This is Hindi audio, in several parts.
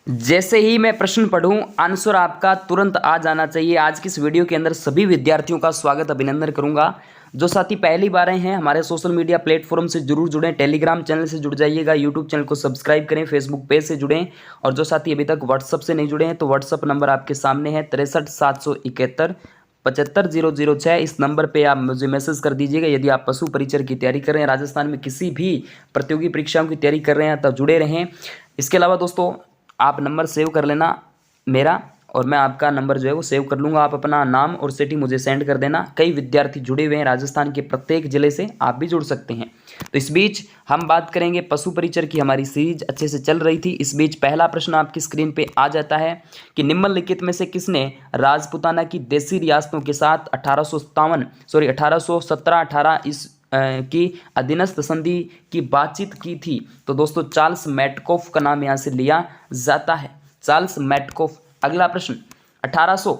जैसे ही मैं प्रश्न पढ़ूं आंसर आपका तुरंत आ जाना चाहिए। आज की इस वीडियो के अंदर सभी विद्यार्थियों का स्वागत अभिनंदन करूंगा। जो साथी पहली बार आए हैं हमारे सोशल मीडिया प्लेटफॉर्म से जरूर जुड़ें, टेलीग्राम चैनल से जुड़ जाइएगा, यूट्यूब चैनल को सब्सक्राइब करें, फेसबुक पेज से जुड़ें और जो साथी अभी तक व्हाट्सअप से नहीं जुड़े हैं तो व्हाट्सअप नंबर आपके सामने है 63 771 75 006। इस नंबर पे आप मुझे मैसेज कर दीजिएगा यदि आप पशु परिचर की तैयारी कर रहे हैं, राजस्थान में किसी भी प्रतियोगी परीक्षाओं की तैयारी कर रहे हैं, तब जुड़े रहें। इसके अलावा दोस्तों आप नंबर सेव कर लेना मेरा और मैं आपका नंबर जो है वो सेव कर लूँगा। आप अपना नाम और सिटी मुझे सेंड कर देना। कई विद्यार्थी जुड़े हुए हैं राजस्थान के प्रत्येक जिले से, आप भी जुड़ सकते हैं। तो इस बीच हम बात करेंगे पशु परिचर की। हमारी सीरीज अच्छे से चल रही थी। इस बीच पहला प्रश्न आपकी स्क्रीन पे आ जाता है कि निम्नलिखित में से किसने राजपुताना की देसी रियासतों के साथ 1817-18 की अधीनस्थ संधि की बातचीत की थी? तो दोस्तों चार्ल्स मैटकॉफ का नाम यहाँ से लिया जाता है, चार्ल्स मैटकॉफ। अगला प्रश्न 1800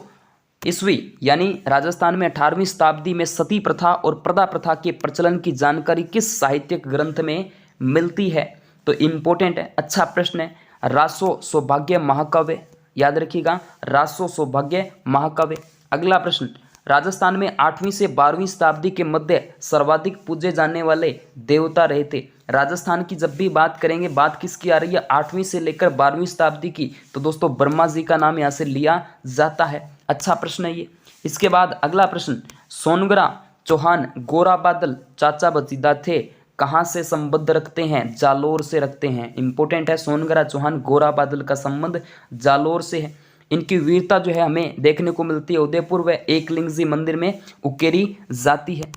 ईस्वी यानी राजस्थान में 18वीं शताब्दी में सती प्रथा और प्रदा प्रथा के प्रचलन की जानकारी किस साहित्यिक ग्रंथ में मिलती है? तो इम्पोर्टेंट है, अच्छा प्रश्न है। रासो सौभाग्य महाकाव्य, याद रखिएगा, रासो सौभाग्य महाकाव्य। अगला प्रश्न राजस्थान में 8वीं से 12वीं शताब्दी के मध्य सर्वाधिक पूजे जाने वाले देवता रहे थे। राजस्थान की जब भी बात करेंगे बात किसकी आ रही है? 8वीं से लेकर 12वीं शताब्दी की। तो दोस्तों ब्रह्मा जी का नाम यहाँ से लिया जाता है। अच्छा प्रश्न है ये। इसके बाद अगला प्रश्न सोनगरा चौहान गोरा बादल चाचा भतीजा थे, कहाँ से संबंध रखते हैं? जालोर से रखते हैं। इंपॉर्टेंट है, सोनगरा चौहान गोरा बादल का संबंध जालोर से है। इनकी वीरता जो है हमें देखने को मिलती है उदयपुर व एकलिंगजी मंदिर में उकेरी जाती है।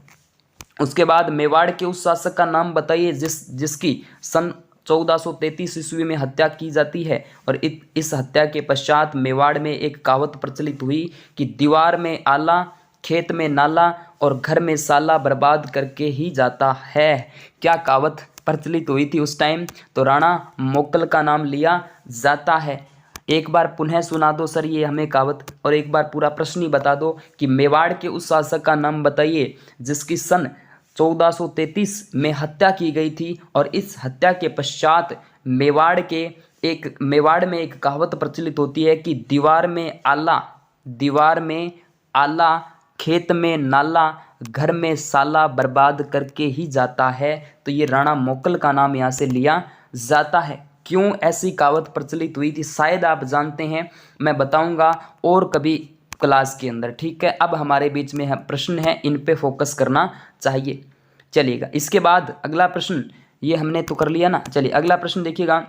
उसके बाद मेवाड़ के उस शासक का नाम बताइए जिसकी सन 1433 ईस्वी में हत्या की जाती है। और इस हत्या के पश्चात मेवाड़ में एक कहावत प्रचलित हुई कि दीवार में आला, खेत में नाला और घर में साला बर्बाद करके ही जाता है। क्या कहावत प्रचलित हुई थी उस टाइम? तो राणा मोकल का नाम लिया जाता है। एक बार पुनः सुना दो सर ये हमें कहावत, और एक बार पूरा प्रश्न ही बता दो कि मेवाड़ के उस शासक का नाम बताइए जिसकी सन 1433 में हत्या की गई थी और इस हत्या के पश्चात मेवाड़ में एक कहावत प्रचलित होती है कि दीवार में आला, खेत में नाला, घर में साला बर्बाद करके ही जाता है। तो ये राणा मोकल का नाम यहाँ से लिया जाता है। क्यों ऐसी कहावत प्रचलित हुई थी शायद आप जानते हैं, मैं बताऊंगा और कभी क्लास के अंदर, ठीक है। अब हमारे बीच में प्रश्न है, इन पे फोकस करना चाहिए। चलिएगा इसके बाद अगला प्रश्न, ये हमने तो कर लिया ना। चलिए अगला प्रश्न देखिएगा।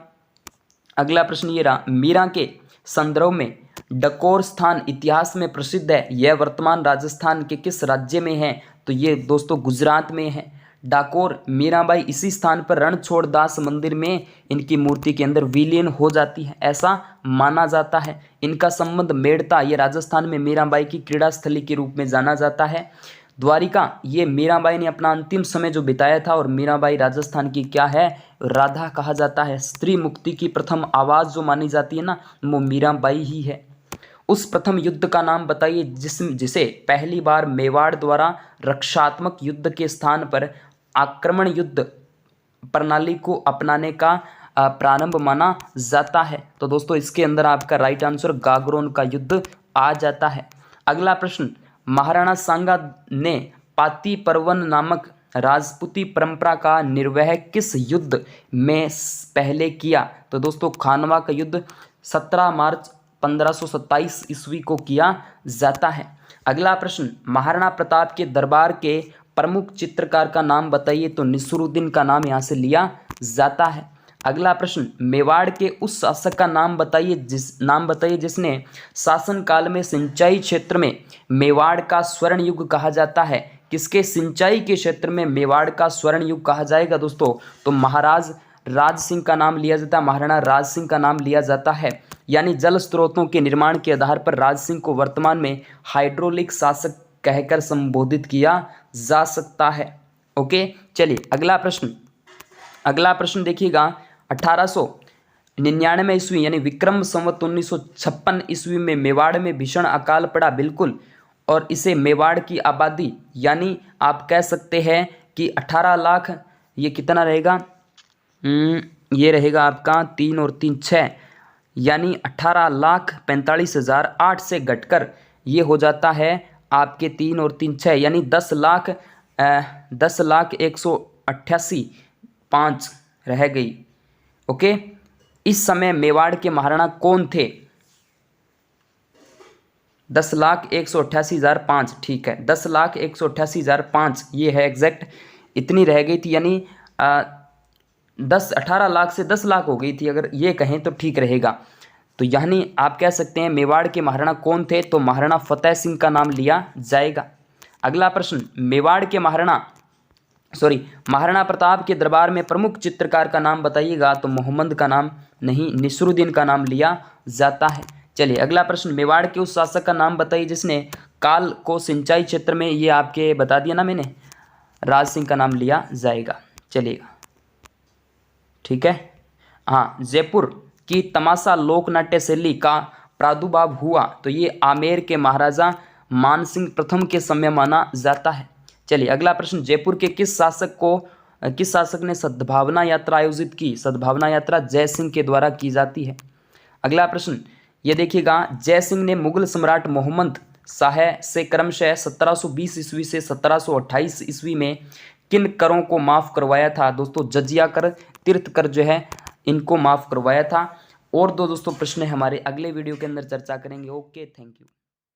अगला प्रश्न ये रहा, मीरा के संदर्भ में डकोर स्थान इतिहास में प्रसिद्ध है, यह वर्तमान राजस्थान के किस राज्य में है? तो ये दोस्तों गुजरात में है। डाकोर मीराबाई इसी स्थान पर रणछोड़ दास मंदिर में इनकी मूर्ति के अंदर विलीन हो जाती है, ऐसा माना जाता है। इनका संबंध मेड़ता, ये राजस्थान में मीराबाई की क्रीड़ा स्थली के रूप में जाना जाता है। द्वारिका, ये मीराबाई ने अपना अंतिम समय जो बिताया था और मीराबाई राजस्थान की क्या है? राधा कहा जाता है। स्त्री मुक्ति की प्रथम आवाज़ जो मानी जाती है ना, वो मीराबाई ही है। उस प्रथम युद्ध का नाम बताइए जिसे पहली बार मेवाड़ द्वारा रक्षात्मक युद्ध के स्थान पर आक्रमण युद्ध प्रणाली को अपनाने का प्रारंभ माना जाता है। तो दोस्तों इसके अंदर आपका राइट आंसर गागरोन का युद्ध आ जाता है। अगला प्रश्न, महाराणा सांगा ने पाती परवन नामक राजपूती परंपरा का निर्वह किस युद्ध में पहले किया? तो दोस्तों खानवा का युद्ध 17 मार्च 1527 ईस्वी को किया जाता है। अगला प्रश्न, महाराणा प्रताप के दरबार के प्रमुख चित्रकार का नाम बताइए? तो नसीरुद्दीन का नाम यहाँ से लिया जाता है। अगला प्रश्न, मेवाड़ के उस शासक का नाम बताइए जिसने शासन काल में सिंचाई क्षेत्र में मेवाड़ का स्वर्ण युग कहा जाता है। किसके सिंचाई के क्षेत्र में मेवाड़ का स्वर्ण युग कहा जाएगा दोस्तों? तो महाराज राज सिंह का नाम लिया जाता है, महाराणा राज सिंह का नाम लिया जाता है। यानी जल स्रोतों के निर्माण के आधार पर राज सिंह को वर्तमान में हाइड्रोलिक शासक कहकर संबोधित किया जा सकता है। ओके चलिए अगला प्रश्न देखिएगा। 1899 ईस्वी यानी विक्रम संवत 1956 ईस्वी में मेवाड़ में भीषण अकाल पड़ा, बिल्कुल। और इसे मेवाड़ की आबादी यानी आप कह सकते हैं कि 18 लाख, ये कितना रहेगा? ये रहेगा आपका 3 और 3 6, यानी 18,45,008 से घटकर ये हो जाता है आपके 3 और 3 6 यानी 10,01,88,5 रह गई। ओके, इस समय मेवाड़ के महाराणा कौन थे? 10,01,88,005, ठीक है, 10,01,88,005 ये है एग्जैक्ट, इतनी रह गई थी, यानी 18 लाख से 10 लाख हो गई थी, अगर ये कहें तो ठीक रहेगा। तो यानी आप कह सकते हैं मेवाड़ के महाराणा कौन थे, तो महाराणा फतेह सिंह का नाम लिया जाएगा। अगला प्रश्न, मेवाड़ के महाराणा प्रताप के दरबार में प्रमुख चित्रकार का नाम बताइएगा, तो मोहम्मद का नाम नहीं, निसरुद्दीन का नाम लिया जाता है। चलिए अगला प्रश्न, मेवाड़ के उस शासक का नाम बताइए जिसने काल को सिंचाई क्षेत्र में, ये आपके बता दिया ना मैंने, राज सिंह का नाम लिया जाएगा। चलिएगा, ठीक है। हाँ, जयपुर की तमाशा लोक नाट्य शैली का प्रादुर्भाव हुआ, तो ये आमेर के महाराजा मानसिंह प्रथम के समय माना जाता है। चलिए अगला प्रश्न, जयपुर के किस शासक ने सद्भावना यात्रा आयोजित की? सद्भावना यात्रा जय सिंह के द्वारा की जाती है। अगला प्रश्न ये देखिएगा, जय सिंह ने मुगल सम्राट मोहम्मद शाह से क्रमशः 1720 ईस्वी से 1728 ईस्वी में किन करों को माफ़ करवाया था? दोस्तों जजिया कर, तीर्थ कर जो है इनको माफ़ करवाया था। और दो दोस्तों प्रश्न हमारे अगले वीडियो के अंदर चर्चा करेंगे। Okay, thank you.